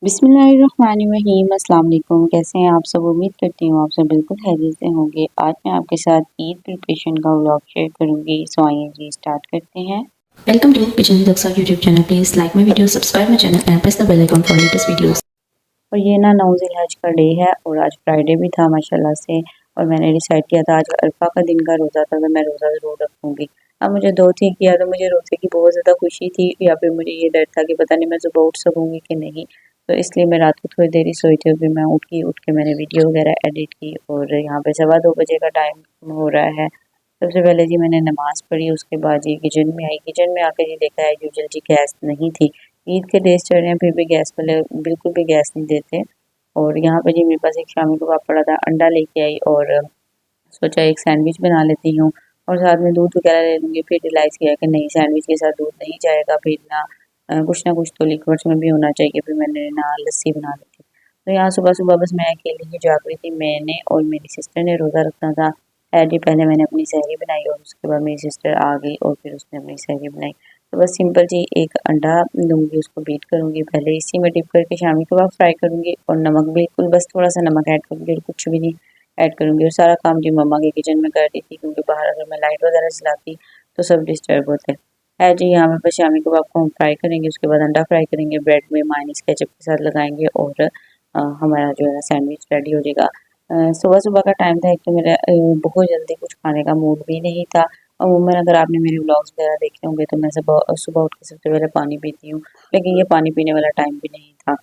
बिस्मिल्लाहिर्रहमानिर्रहीम अस्सलाम वालेकुम। कैसे हैं आप सब? उम्मीद करती हूँ आप सब बिल्कुल खैरियत से होंगे। आज मैं आपके साथ ईद प्रिपरेशन का व्लॉग शेयर करूँगी। सो आइए जी स्टार्ट करते हैं। Welcome to Pigeon Daksa YouTube channel. Please like my video, subscribe my channel and press the bell icon for latest videos. और ये ना 9 ज़िलहज का डे है और आज फ्राइडे भी था माशाल्लाह से। और मैंने डिसाइड किया था आज अरफा का दिन का रोज़ा था, तो मैं रोज़ा ज़रूर रखूँगी। अब मुझे दो थी किया तो मुझे रोज़े की बहुत ज़्यादा खुशी थी या फिर मुझे ये डर था कि पता नहीं मैं सुबह उठ सकूँगी कि नहीं। तो इसलिए मैं रात को थोड़ी देर ही सोई थी, फिर मैं उठ के मैंने वीडियो वगैरह एडिट की और यहाँ पे 2:15 बजे का टाइम हो रहा है। सबसे पहले जी मैंने नमाज़ पढ़ी, उसके बाद जी किचन में आई। किचन में आके जी देखा है यूजुअल जी गैस नहीं थी। ईद के डेज़ चल रहे हैं फिर भी गैस वाले बिल्कुल भी गैस नहीं देते। और यहाँ पे जी मेरे पास एक शामी कबाब पड़ा था, अंडा लेके आई और सोचा एक सैंडविच बना लेती हूँ और साथ में दूध वगैरह ले लूँगी। फिर रियलाइज़ किया कि नहीं, सैंडविच के साथ दूध नहीं जाएगा, फिर ना कुछ तो लिक्विड्स में भी होना चाहिए। फिर मैंने ना लस्सी बना ली थी। तो यहाँ सुबह-सुबह बस मैं अकेली ही जाग रही थी। मैंने और मेरी सिस्टर ने रोज़ा रखना था। जी पहले मैंने अपनी सहरी बनाई और उसके बाद मेरी सिस्टर आ गई और फिर उसने अपनी सहरी बनाई। तो बस सिंपल जी एक अंडा लूँगी, उसको बीट करूँगी, पहले इसी में डिप करके शामी कबाब फ्राई करूँगी और नमक बिल्कुल बस थोड़ा-सा नमक ऐड करूँगी और कुछ भी नहीं ऐड करूँगी। और सारा काम जी मम्मा के किचन में कर रही थी क्योंकि बाहर अगर मैं लाइट वगैरह जलाती तो सब डिस्टर्ब होते। है जी, यहाँ पे बस शामी कबाब को हम फ्राई करेंगे, उसके बाद अंडा फ्राई करेंगे, ब्रेड में मायोनीज़ केचप के साथ लगाएँगे और हमारा जो है सैंडविच रेडी हो जाएगा। सुबह-सुबह का टाइम था, एक तो मेरा बहुत जल्दी कुछ खाने का मूड भी नहीं था। अमूमन अगर आपने मेरे व्लॉग्स वगैरह देखे होंगे तो मैं सुबह सुबह उठ के सबसे पहले पानी पीती हूँ, लेकिन ये पानी पीने वाला टाइम भी नहीं था।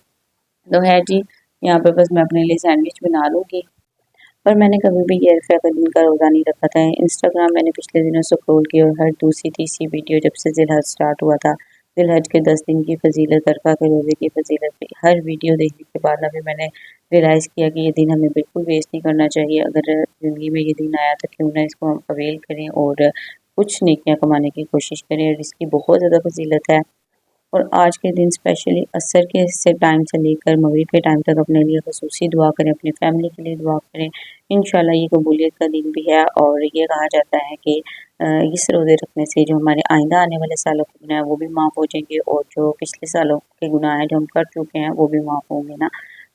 तो है जी, यहाँ पे बस मैं अपने लिए सैंडविच बना लूँगी। पर मैंने कभी भी ये अरफ़ा का दिन का रोज़ा नहीं रखा था। इंस्टाग्राम मैंने पिछले दिनों स्क्रॉल किया और हर दूसरी-तीसरी वीडियो जब से ज़िलहज स्टार्ट हुआ था, ज़िलहज के 10 दिन की फ़ज़ीलत, अरफ़ा के रोज़े की फ़ज़ीलत, हर वीडियो देखने के बाद ना फिर मैंने रियलाइज़ किया कि ये दिन हमें बिल्कुल वेस्ट नहीं करना चाहिए। अगर ज़िंदगी में ये दिन आया तो क्यों ना इसको हम अवेल करें और कुछ नेकियां कमाने की कोशिश करें और इसकी बहुत ज़्यादा फ़ज़ीलत है। और आज के दिन स्पेशली असर के से टाइम से लेकर मगरिब के टाइम तक अपने लिए ख़ुसूसी दुआ करें, अपनी फ़ैमिली के लिए दुआ करें। इंशाल्लाह ये कबूलियत का दिन भी है और ये कहा जाता है कि इस रोज़े रखने से जो हमारे आइंदा आने वाले सालों के गुनाह हैं वो भी माफ़ हो जाएंगे और जो पिछले सालों के गुनाह हैं जो हम कर चुके हैं वो भी माफ़ होंगे ना।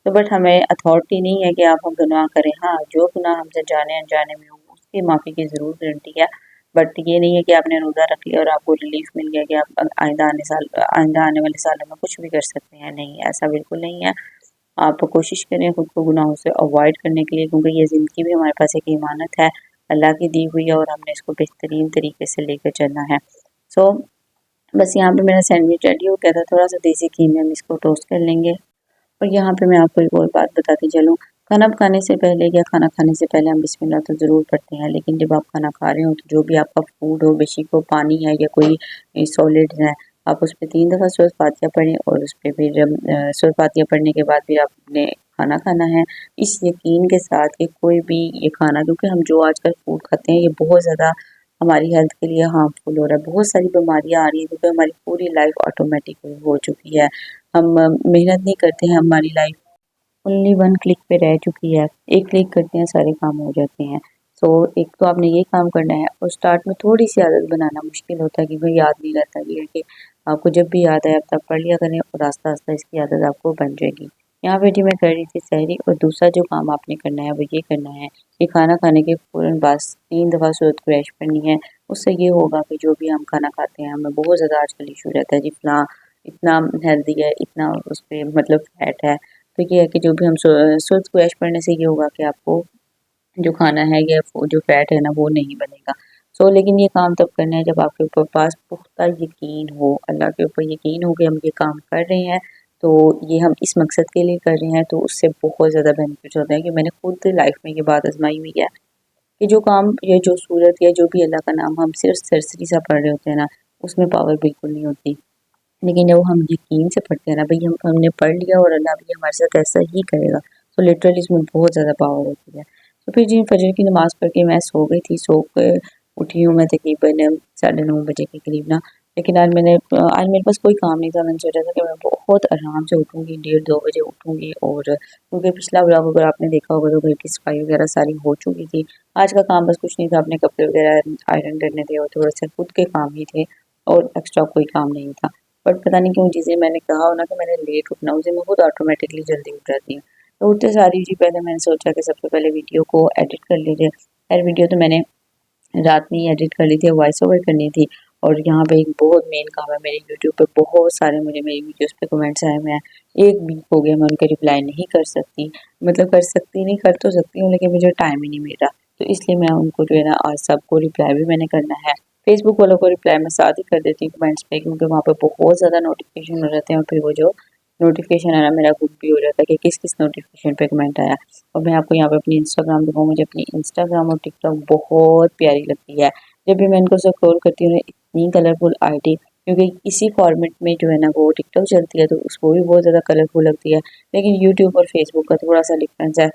तो बट हमें अथॉरिटी नहीं है कि आप हम गुनाह करें। हाँ, जो गुनाह हमसे जाने अनजाने में हो उसकी माफ़ी की ज़रूर गारंटी है। बट ये नहीं है कि आपने रोज़ा रख लिया और आपको रिलीफ मिल गया कि आप आइंदा आने वाले सालों में कुछ भी कर सकते हैं। नहीं, ऐसा बिल्कुल नहीं है। आप कोशिश करें खुद को गुनाहों से अवॉइड करने के लिए क्योंकि ये ज़िंदगी भी हमारे पास एक इमानत है, अल्लाह की दी हुई है और हमने इसको बेहतरीन तरीके से लेकर चलना है। सो बस यहाँ पे मेरा सैंडविच रेडी हो गया था, थोड़ा-सा देसी घी में हम इसको टोस्ट कर लेंगे। और यहाँ पे मैं आपको एक और बात बताती चलूँ, खाना खाने से पहले या खाना खाने से पहले हम बिस्मिल्लाह तो ज़रूर पढ़ते हैं, लेकिन जब आप खाना खा रहे हो तो जो भी आपका फूड हो, बेशक वो पानी है या कोई सॉलिड है, आप उस पे 3 दफ़ा सूरत फातिहा पढ़ें और उस पे फिर सूरत फातिहा पढ़ने के बाद फिर आपने खाना खाना है। इस यकीन के साथ कि कोई भी ये खाना, क्योंकि हम जो आजकल फूड खाते हैं ये बहुत ज़्यादा हमारी हेल्थ के लिए हार्मफुल हो रहा है। बहुत सारी बीमारियाँ आ रही हैं क्योंकि हमारी पूरी लाइफ ऑटोमेटिक हो चुकी है। हम मेहनत नहीं करते हैं, हमारी लाइफ ओनली वन क्लिक पे रह चुकी है। एक क्लिक करते हैं सारे काम हो जाते हैं। सो एक तो आपने ये काम करना है और स्टार्ट में थोड़ी-सी आदत बनाना मुश्किल होता है क्योंकि याद नहीं रहता। ये है कि आपको जब भी याद आए आप तब पढ़ लिया करें और आस्ता-आस्ता इसकी आदत आपको बन जाएगी। यहाँ पे जी मैं कर रही थी सहरी और दूसरा जो काम आपने करना है वो ये करना है कि खाना खाने के फ़ौरन बाद 3 दफ़ा सूरत कुरैश पढ़नी है। उससे ये होगा कि जो भी हम खाना खाते हैं हमें बहुत ज़्यादा आजकल इश्यू रहता है जी फलाँ इतना हेल्दी है, इतना उस पे मतलब फैट है। तो ये है कि जो भी हम सूरत कुरैश पढ़ने से ये होगा कि आपको जो खाना है या वो जो फैट है ना वो नहीं बनेगा। सो लेकिन ये काम तब करना है जब आपके ऊपर पास पुख्ता यकीन हो, अल्लाह के ऊपर यकीन हो कि हम ये काम कर रहे हैं, तो ये हम इस मकसद के लिए कर रहे हैं, तो उससे बहुत ज़्यादा बेनिफिट्स होते हैं कि मैंने खुद लाइफ में ये बात आज़माई हुई है कि जो काम या जो सूरत या जो भी अल्लाह का नाम हम सिर्फ सरसरी सा पढ़ रहे होते हैं ना, उसमें पावर बिल्कुल नहीं होती। लेकिन जब हम यकीन से पढ़ते हैं ना भई हमने पढ़ लिया और अल्लाह भी हमारे साथ ऐसा ही करेगा, तो लिटरली इसमें बहुत ज़्यादा पावर होती है। तो फिर जी फजर की नमाज़ पढ़ के मैं सो गई थी, सो के उठी हूँ मैं तकरीबन 9:30 बजे के करीब ना। लेकिन आज मेरे पास कोई काम नहीं था, मैंने सोचा था कि मैं बहुत आराम से उठूँगी, डेढ़ 2 बजे उठूँगी और क्योंकि पिछला व्लॉग अगर आपने देखा होगा तो घर की सफाई वगैरह सारी हो चुकी थी। आज का काम बस कुछ नहीं था, अपने कपड़े वगैरह आयरन करने थे और थोड़ा-सा खुद के काम ही थे और एक्स्ट्रा कोई काम नहीं था। बट पता नहीं क्यों जिसे मैंने कहा हो ना कि मैंने लेट उठना, उसे मैं खुद ऑटोमेटिकली जल्दी उठ जाती हूँ। तो उठते सारी जी पहले मैंने सोचा कि सबसे पहले वीडियो को एडिट कर लीजिए। खैर वीडियो तो मैंने रात में ही एडिट कर ली थी, वॉइस ओवर करनी थी। और यहाँ पे एक बहुत मेन काम है, मेरे यूट्यूब पे बहुत सारे मुझे मेरी वीडियोस पे कमेंट्स आए हुए हैं। एक वीक हो गया मैं उनके रिप्लाई नहीं कर सकती, मतलब कर सकती नहीं, कर तो सकती हूँ लेकिन मुझे टाइम ही नहीं मिल रहा। तो इसलिए मैं उनको जो है ना आज सबको रिप्लाई भी मैंने करना है। फेसबुक वालों को रिप्लाई मैं साथ ही कर देती हूँ कमेंट्स पे, क्योंकि वहाँ पे बहुत ज़्यादा नोटिफिकेशन हो जाते हैं और फिर वो जो नोटिफिकेशन है ना मेरा गुम भी हो जाता है कि किस किस नोटिफिकेशन पे कमेंट आया। और मैं आपको यहाँ पे अपनी इंस्टाग्राम दिखाऊँ, मुझे अपनी इंस्टाग्राम और टिकटॉक बहुत प्यारी लगती है। जब भी मैं इनको स्क्रॉल करती हूँ इतनी कलरफुल आईडी, क्योंकि इसी फॉर्मेट में जो है ना वो टिकटॉक चलती है तो उसको भी बहुत ज़्यादा कलरफुल लगती है। लेकिन यूट्यूब और फेसबुक का थोड़ा सा डिफरेंस है,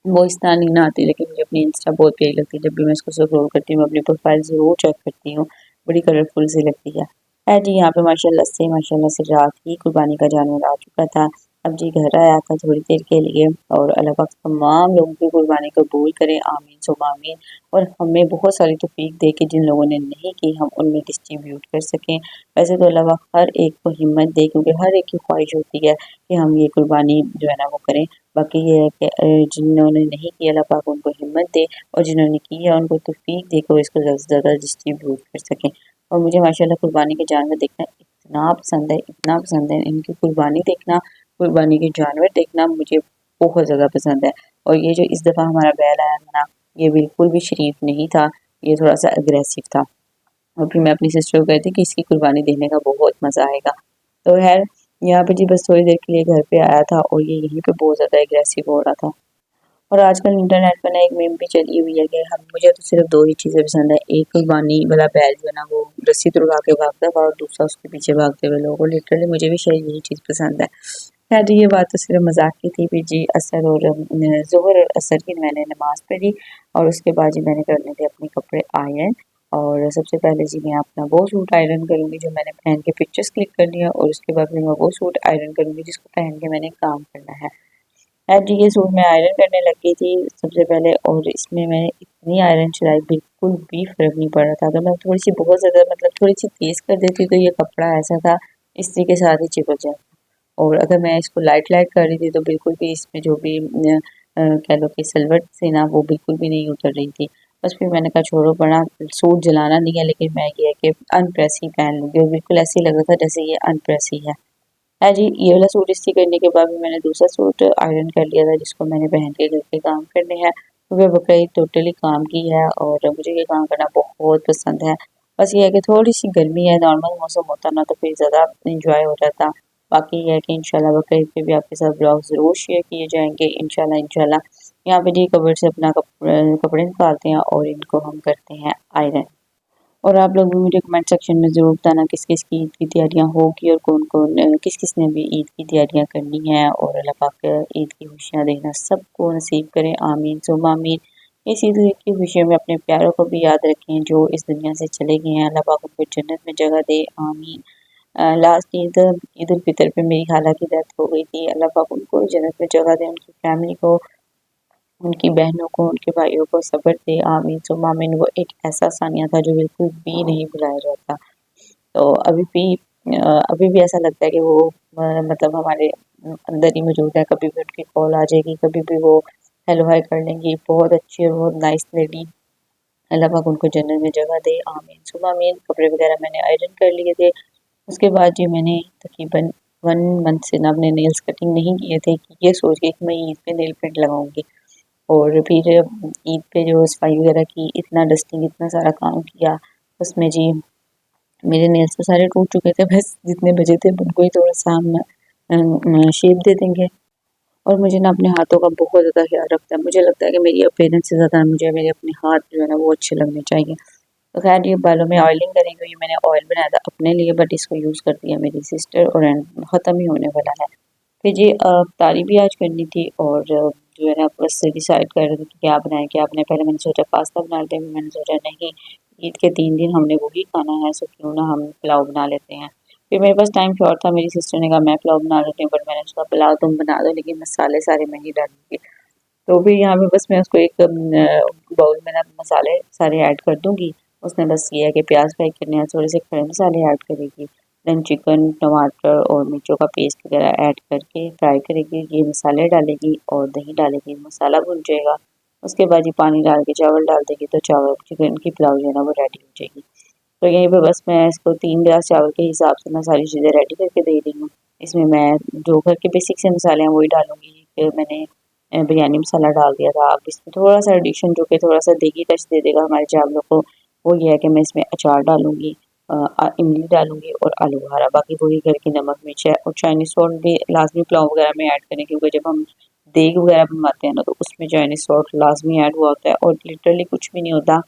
वो इस तरह नहीं ना आती, लेकिन मुझे अपनी इंस्टा बहुत प्यारी लगती है। जब भी मैं इसको स्क्रॉल करती हूँ मैं अपनी प्रोफाइल ज़रूर चेक करती हूँ, बड़ी कलरफुल सी लगती है जी। यहाँ पे माशाल्लाह से रात ही कुर्बानी का जानवर आ चुका था। अब जी घर आया था थोड़ी देर के लिए, और अल्लाह पाक तमाम लोगों की कुर्बानी कबूल करे, आमीन सुम्मा आमीन। और हमें बहुत सारी तौफीक दे कि जिन लोगों ने नहीं की हम उनमें डिस्ट्रीब्यूट कर सकें। वैसे तो अल्लाह पाक हर एक को हिम्मत दे, क्योंकि हर एक की ख्वाहिश होती है कि हम ये कुर्बानी जो है ना वो करें। बाकी ये है कि जिन्होंने नहीं किया अल्लाह पाक उनको हिम्मत दे, और जिन्होंने की है उनको तौफीक दे कि वो इसको ज़्यादा से ज़्यादा डिस्ट्रीब्यूट कर सकें। और मुझे माशाल्लाह कुर्बानी के जानवर देखना इतना पसंद है, इतना पसंद है, इनकी कुर्बानी देखना, कुर्बानी के जानवर देखना मुझे बहुत ज़्यादा पसंद है। और ये जो इस दफ़ा हमारा बैल आया था ना, ये बिल्कुल भी शरीफ नहीं था, ये थोड़ा सा अग्रेसिव था। और फिर मैं अपनी सिस्टर को कहती कि इसकी कुर्बानी देखने का बहुत मज़ा आएगा। तो खैर यहाँ पे जी बस थोड़ी देर के लिए घर पे आया था और ये यहीं पे बहुत ज़्यादा एग्रेसिव हो रहा था। और आजकल इंटरनेट पे ना एक मीम भी चली हुई है कि हम मुझे तो सिर्फ 2 ही चीज़ें पसंद है। एक कुर्बानी वाला बैल जो है ना वो रस्सी तुड़वा के भागता था, और दूसरा उसके पीछे भागते हुए लोग। लिटरली मुझे भी शायद यही चीज़ पसंद है। खैर जी ये बात तो सिर्फ मज़ाक की थी। फिर जी असर और ज़ोहर और असर की मैंने नमाज़ पढ़ी, और उसके बाद जी मैंने करने थे अपने कपड़े आयरन। और सबसे पहले जी मैं अपना वो सूट आयरन करूँगी जो मैंने पहन के पिक्चर्स क्लिक कर लिया, और उसके बाद फिर मैं वो सूट आयरन करूँगी जिसको पहन के मैंने काम करना है। जी ये सूट मैं आयरन करने लगी थी सबसे पहले, और इसमें मैंने इतनी आयरन चलाई बिल्कुल भी फ़र्क नहीं पड़ रहा था। अगर मैं थोड़ी-सी बहुत ज़्यादा मतलब थोड़ी-सी तेज़ कर देती तो ये कपड़ा ऐसा था इस्त्री के साथ ही चिपक जाता। और अगर मैं इसको लाइट-लाइट कर रही थी तो बिल्कुल भी इसमें जो भी कह लो कि सिलवट थी ना वो बिल्कुल भी नहीं उतर रही थी। बस फिर मैंने कहा छोड़ो, बड़ा सूट जलाना नहीं है, लेकिन मैं ये है कि अनप्रेस ही पहन लूँगी, और बिल्कुल ऐसे ही लग रहा था जैसे ये अनप्रेस ही है। हाँ जी, ये वाला सूट इस्त्री करने के बाद भी मैंने दूसरा सूट आयरन कर लिया था जिसको मैंने पहन के घर के काम करने हैं, क्योंकि बकरीद टोटली काम की है और मुझे ये काम करना बहुत पसंद है। बस ये है कि थोड़ी-सी गर्मी है, नॉर्मल मौसम होता ना तो फिर ज़्यादा एन्जॉय हो जाता। बाकी ये है कि इंशाल्लाह बकरीद पे भी आपके साथ ब्लॉग ज़रूर शेयर किए जाएँगे इंशाल्लाह इंशाल्लाह। यहाँ पे जी कबर्ड से अपना कपड़े निकालते हैं और इनको हम करते हैं आयरन। और आप लोग भी मुझे कमेंट सेक्शन में ज़रूर बताना किस किस की ईद की तैयारियां होगी, और कौन कौन किस किस ने भी ईद की तैयारियां करनी है। और अल्लाह पाक ईद की खुशियां देना सबको नसीब करें, आमीन सुम्मा आमीन। इस ईद की खुशियों में अपने प्यारों को भी याद रखें जो इस दुनिया से चले गए हैं, अल्लाह पाक उनको जन्नत में जगह दे, आमीन। लास्ट ईद उल फितर पे मेरी खाला की डेथ हो गई थी, अल्लाह पाक उनको जन्नत में जगह दे, उनकी फैमिली को, उनकी बहनों को, उनके भाइयों को सब्र दे, आमीन सुम्मा आमीन। वो एक ऐसा सानिया था जो बिल्कुल भी नहीं भुलाया जाता। तो अभी भी ऐसा लगता है कि वो मतलब हमारे अंदर ही मौजूद है। कभी भी उनकी कॉल आ जाएगी, कभी भी वो हेलो हाय कर लेंगी। बहुत अच्छी और बहुत नाइस लेडी, अल्लाह पाक उनको जन्नत में जगह दे, आमीन सुम्मा आमीन। कपड़े वगैरह मैंने आयरन कर लिए थे। उसके बाद जी मैंने तकरीबन 1 मंथ से ना अपने नेल्स कटिंग नहीं किए थे, कि ये सोच के कि मैं ईद पे नेल पेंट लगाऊंगी। और फिर ईद पे जो सफाई वगैरह की, इतना डस्टिंग, इतना सारा काम किया, उसमें जी मेरे नेल्स तो सारे टूट चुके थे, बस जितने बचे थे उनको ही थोड़ा-सा हम शेप दे देंगे। और मुझे ना अपने हाथों का बहुत ज़्यादा ख्याल रखता है। मुझे लगता है कि मेरी अपीयरेंस से ज़्यादा मुझे मेरे अपने हाथ जो है ना वो अच्छे लगने चाहिए। तो खैर ये बालों में ऑयलिंग करेंगे, ये मैंने ऑयल बनाया था अपने लिए, बट इसको यूज़ करती है मेरी सिस्टर, और एंड ख़त्म ही होने वाला है। फिर जी तारी भी आज करनी थी, और जो है ना बस डिसाइड कर रहे थे कि क्या बनाएँ क्या बनाएँ। पहले मैंने सोचा पास्ता बना लेते हैं, फिर मैंने सोचा नहीं, ईद के 3 दिन हमने वही खाना है, सो क्यों ना हम पुलाव बना लेते हैं। फिर मेरे पास टाइम शॉर्ट था, मेरी सिस्टर ने कहा मैं पुलाव बना लेती हूँ, बट मैंने उसका पुलाव तुम बना दो लेकिन मसाले सारे मैं ही डालूँगी। तो फिर यहाँ पे बस मैं उसको एक बाउल में ना मसाले सारे ऐड कर दूँगी। उसने बस ये है कि प्याज़ फ्राई करने हैं, थोड़े से खड़े मसाले ऐड करेगी। देन चिकन, टमाटर और मिर्चों का पेस्ट वगैरह ऐड करके फ्राई करेगी। ये मसाले डालेगी और दही डालेगी, मसाला भुन जाएगा। उसके बाद ये पानी डाल के चावल डाल देगी तो चावल चिकन की पुलाव जो है ना वो रेडी हो जाएगी। तो यहीं पे बस मैं इसको 3 गिलास चावल के हिसाब से मैं सारी चीज़ें रेडी करके दे रही हूँ। इसमें मैं जो घर के बेसिक से मसाले हैं वही डालूँगी। फिर मैंने बिरयानी मसाला डाल दिया था। अब इसमें थोड़ा-सा एडिशन जो कि थोड़ा-सा देगी टच दे देगा हमारे चावलों को, वो ये है कि मैं इसमें अचार डालूँगी, इमली डालूँगी और आलू बुखारा। बाकी वही घर की नमक, मिर्च है और चाइनीज़ सॉल्ट भी लाज़मी पुलाव वगैरह में ऐड करें, क्योंकि जब हम देग वगैरह बनवाते हैं ना तो उसमें चाइनीज़ सॉल्ट लाज़मी ऐड हुआ होता है और लिटरली कुछ भी नहीं होता।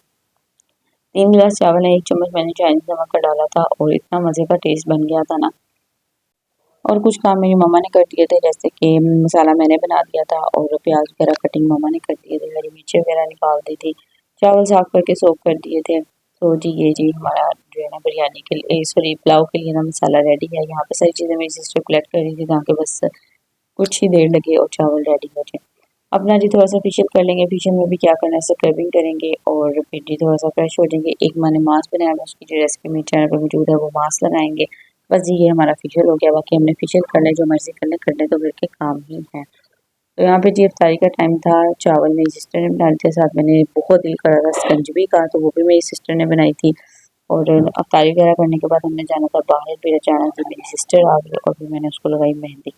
3 गिलास चावल है, 1 चम्मच मैंने चाइनीज़ नमक का डाला था और इतना मज़े का टेस्ट बन गया था ना। और कुछ काम मेरी मम्मा ने कर दिए थे, जैसे कि मसाला मैंने बना दिया था और प्याज वगैरह कटिंग मम्मा ने कर दिए थे, हरी मिर्ची वगैरह निकाल दी थी, चावल साफ करके सोक कर दिए थे। तो जी हमारा जो है ना बिरयानी के लिए, सॉरी पुलाव के लिए ना मसाला रेडी है। यहाँ पे सारी चीज़ें मेरी सिस्टर कलेक्ट कर रही थी ताकि बस कुछ ही देर लगे और चावल रेडी हो जाए। अपना जी थोड़ा सा फेशियल कर लेंगे। फेशियल में भी क्या करना है, स्क्रबिंग करेंगे और फिर जी थोड़ा सा फ्रेश हो जाएंगे। एक मैंने मास्क बनाया है, उसकी जो रेसिपी मेरे चैनल पर मौजूद है, वो मास्क लगाएंगे। बस जी ये हमारा फेशियल हो गया। बाकी हमने फेशियल कर ले, जो मर्जी कर ले तो घर के काम ही है। तो यहाँ पे जी इफ्तारी का टाइम था। चावल मेरी सिस्टर ने बनाए थे, साथ मैंने बहुत दिल कर रहा था शिकंजी का, तो वो भी मेरी सिस्टर ने बनाई थी। और अफ्तारी वगैरह करने के बाद हमने जाना था बाहर। फिर अचानक से मेरी सिस्टर आ गई और फिर मैंने उसको लगाई मेहंदी।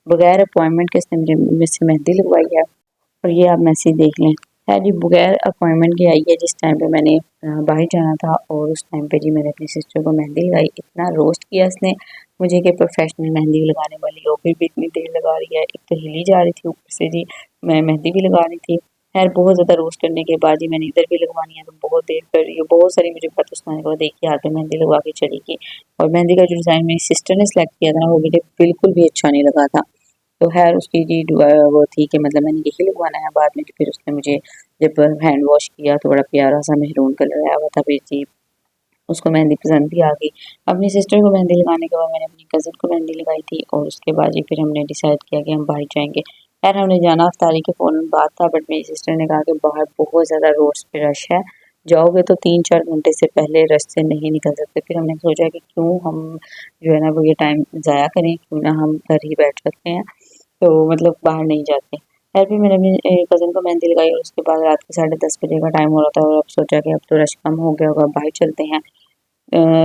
बगैर अपॉइंटमेंट के इसने मुझसे मेहंदी लगवाई है। और ये आप मैसेज देख लें। है जी बगैर अपॉइंटमेंट के आई है, जिस टाइम पे मैंने बाहर जाना था और उस टाइम पे जी मैंने अपनी सिस्टर को मेहंदी लगाई। इतना रोस्ट किया इसने मुझे कि प्रोफेशनल मेहंदी लगाने वाली हो, फिर भी इतनी देर लगा रही है। एक तो हिली जा रही थी, ऊपर से जी मैं मेहंदी भी लगा रही थी। खैर बहुत ज़्यादा रोस्ट करने के बाद जी मैंने इधर भी लगवानी है तो बहुत देर कर रही है। बहुत सारी मुझे बातें सुनाने के बाद देखिए हाथ में मेहंदी लगवा के चली गई। और मेहंदी का जो डिज़ाइन मेरी सिस्टर ने सेलेक्ट किया था ना, वो मुझे बिल्कुल भी अच्छा नहीं लगा था। तो ख़ैर उसकी जी वो थी कि मतलब मैंने यही लगवाना है। बाद में फिर उसने मुझे जब हैंड वॉश किया तो बड़ा प्यारा सा मेहरून कलर आया हुआ था, फिर जी उसको मेहंदी पसंद भी आ गई। अपनी सिस्टर को मेहंदी लगाने के बाद मैंने अपनी कज़िन को मेहंदी लगाई थी और उसके बाद जी फिर हमने डिसाइड किया कि हम बाहर जाएँगे। खैर हमने जाना अफ्तारी के फ़ौरन बाद था, बट मेरी सिस्टर ने कहा कि बाहर बहुत ज़्यादा रोड्स पे रश है, जाओगे तो 3-4 घंटे से पहले रश से नहीं निकल सकते। फिर हमने सोचा कि क्यों हम जो है ना वो ये टाइम ज़ाया करें, क्यों ना हम घर ही बैठ सकते हैं। तो मतलब बाहर नहीं जाते। खैर फिर मैंने अपनी कज़िन को मेहंदी लगाई और उसके बाद रात के 10:30 बजे का टाइम हो रहा था और अब सोचा कि अब तो रश कम हो गया होगा, बाहर चलते हैं।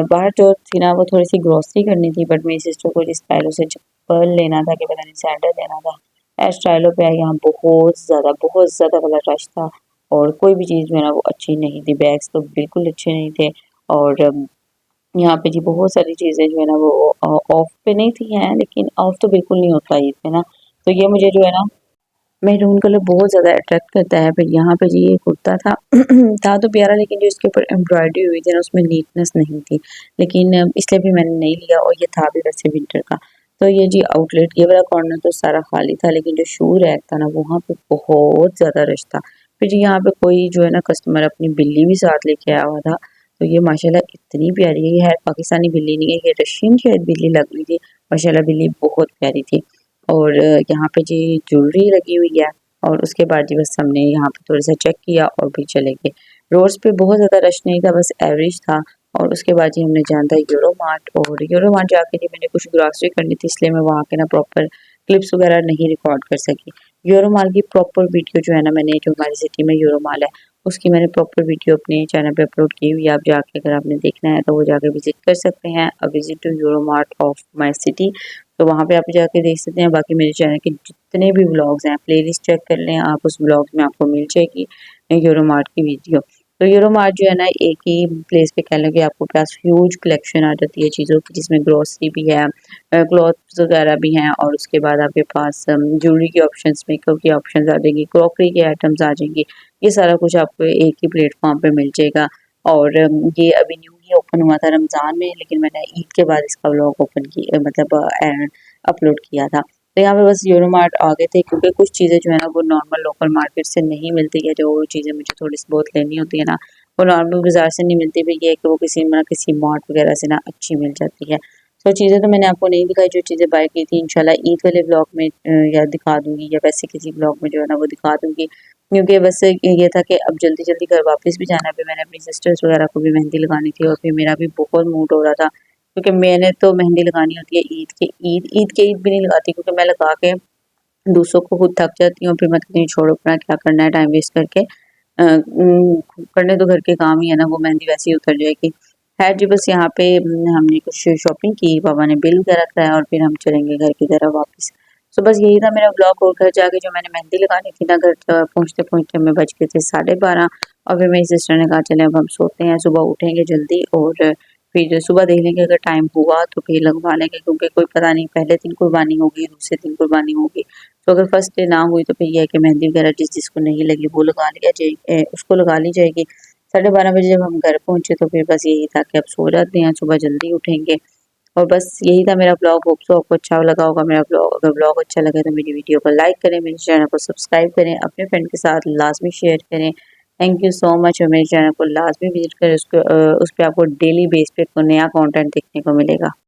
बाहर जो थी ना वो थोड़ी-सी ग्रॉसरी करनी थी, बट मेरी सिस्टर को जिस स्टाइल से चप्पल लेना था कि पता नहीं सैंडल लेना था, स्टाइलों पे यहाँ बहुत ज़्यादा वाला रश था और कोई भी चीज़ जो है ना वो अच्छी नहीं थी। बैग्स तो बिल्कुल अच्छे नहीं थे और यहाँ पे जी बहुत सारी चीज़ें जो है ना वो ऑफ पे नहीं थी हैं, लेकिन ऑफ तो बिल्कुल नहीं होता ईद पे ना। तो ये मुझे जो है ना मैरून कलर बहुत ज़्यादा अट्रैक्ट करता है। फिर यहाँ पे जी ये कुर्ता था था तो प्यारा, लेकिन जो इसके ऊपर एम्ब्रॉयडरी हुई थी ना उसमें नीटनेस नहीं थी, लेकिन इसलिए भी मैंने नहीं लिया और ये था भी वैसे विंटर का। तो ये जी आउटलेट ये वाला कॉर्नर तो सारा खाली था, लेकिन जो शू रैक था ना वहाँ पे बहुत ज़्यादा रश था। फिर जी यहाँ पे कोई जो है ना कस्टमर अपनी बिल्ली भी साथ लेके आया हुआ था। तो ये माशाल्लाह इतनी प्यारी है, ये है पाकिस्तानी बिल्ली नहीं है, ये रशियन शायद बिल्ली लग रही थी। माशाल्लाह बिल्ली बहुत प्यारी थी। और यहाँ पे जी ज्वेलरी लगी हुई है और उसके बाद जी बस हमने यहाँ पे थोड़ा-सा चेक किया और फिर चले गए। रोड्स पे बहुत ज़्यादा रश नहीं था, बस एवरेज था। और उसके बाद जी हमने जाना था यूरो मार्ट और यूरो मार्ट जाके जी मैंने कुछ ग्रॉसरी करनी थी, इसलिए मैं वहाँ के ना प्रॉपर क्लिप्स वगैरह नहीं रिकॉर्ड कर सकी। यूरो माल की प्रॉपर वीडियो जो है ना मैंने, जो हमारी सिटी में यूरो माल है, उसकी मैंने प्रॉपर वीडियो अपने चैनल पे अपलोड की हुई है। आप जाके अगर आपने देखना है तो वो जाके विज़िट कर सकते हैं। A visit to Euro Mart of my city, तो वहाँ पे आप जाके देख सकते हैं। बाकी मेरे चैनल के जितने भी व्लॉग्स हैं प्लेलिस्ट चेक कर लें आप, उस व्लॉग में आपको मिल जाएगी यूरो मार्ट की वीडियो। तो यूरो मार्ट जो है ना एक ही प्लेस पे कह लो कि आपको पास ह्यूज कलेक्शन आ जाती है चीज़ों की, जिसमें ग्रोसरी भी है, क्लॉथ्स वगैरह भी हैं और उसके बाद आपके पास ज्वेलरी के ऑप्शंस, मेकअप के ऑप्शंस आ जाएंगी, क्रॉकरी के आइटम्स आ जाएंगी। ये सारा कुछ आपको एक ही प्लेटफॉर्म पे मिल जाएगा। और ये अभी न्यू ही ओपन हुआ था रमज़ान में, लेकिन मैंने ईद के बाद इसका व्लॉग ओपन किया, मतलब अपलोड किया था। तो यहाँ पे बस यूरो मार्ट आ गए थे, क्योंकि कुछ चीज़ें जो है ना वो नॉर्मल लोकल मार्केट से नहीं मिलती है। जो चीज़ें मुझे थोड़ी सी बहुत लेनी होती है ना वो नॉर्मल बाजार से नहीं मिलती, भी ये है कि वो किसी मार्ट वगैरह से ना अच्छी मिल जाती है। तो चीज़ें तो मैंने आपको नहीं दिखाई, जो चीज़ें बाय की थी इंशाल्लाह ईद वाले ब्लॉग में या दिखा दूंगी, या वैसे किसी ब्लॉग में जो है ना वो दिखा दूंगी। क्योंकि बस ये था कि अब जल्दी जल्दी घर वापस भी जाना है। फिर मैंने अपनी सिस्टर्स वगैरह को भी मेहंदी लगानी थी और फिर मेरा भी बहुत मूड हो रहा था क्योंकि मैंने तो मेहंदी लगानी होती है ईद के ईद भी नहीं लगाती, क्योंकि मैं लगा के दूसरों को खुद थक जाती हूँ, फिर मैं कहती हूँ छोड़ो अपना क्या करना है टाइम वेस्ट करके। करने तो घर के काम ही है ना, वो मेहंदी वैसे ही उतर जाएगी। खैर जी, बस यहाँ पे हमने कुछ शॉपिंग की, पापा ने बिल वगैरह कराया और फिर हम चलेंगे घर की तरफ वापस। सो बस यही था मेरा ब्लॉग। और घर जाके जो मैंने मेहंदी लगानी थी ना, घर पहुँचते-पहुँचते हमें बज गए थे 12:30 और फिर मेरी सिस्टर ने कहा चलें अब हम सोते हैं, सुबह उठेंगे जल्दी और फिर सुबह देख लेंगे, अगर टाइम हुआ तो फिर लगवा लेंगे, क्योंकि कोई पता नहीं पहले दिन कुर्बानी होगी, दूसरे दिन कुर्बानी होगी। तो अगर फर्स्ट डे ना हुई तो फिर ये है कि मेहंदी वगैरह जिसको नहीं लगी वो लगा लिया जाए, उसको लगा ली जाएगी। 12:30 बजे जब हम घर पहुँचे तो फिर बस यही था कि अब सो जाते हैं, सुबह जल्दी उठेंगे। और बस यही था मेरा ब्लॉग। होप सो आपको अच्छा लगा होगा मेरा ब्लॉग। अगर ब्लॉग अच्छा लगे तो मेरी वीडियो को लाइक करें, मेरे चैनल को सब्सक्राइब करें, अपने फ्रेंड के साथ लाजमी शेयर करें। Thank you so much. और मेरे चैनल को लाजमी विजिट करें, उस पर आपको डेली बेस पे नया कंटेंट देखने को मिलेगा।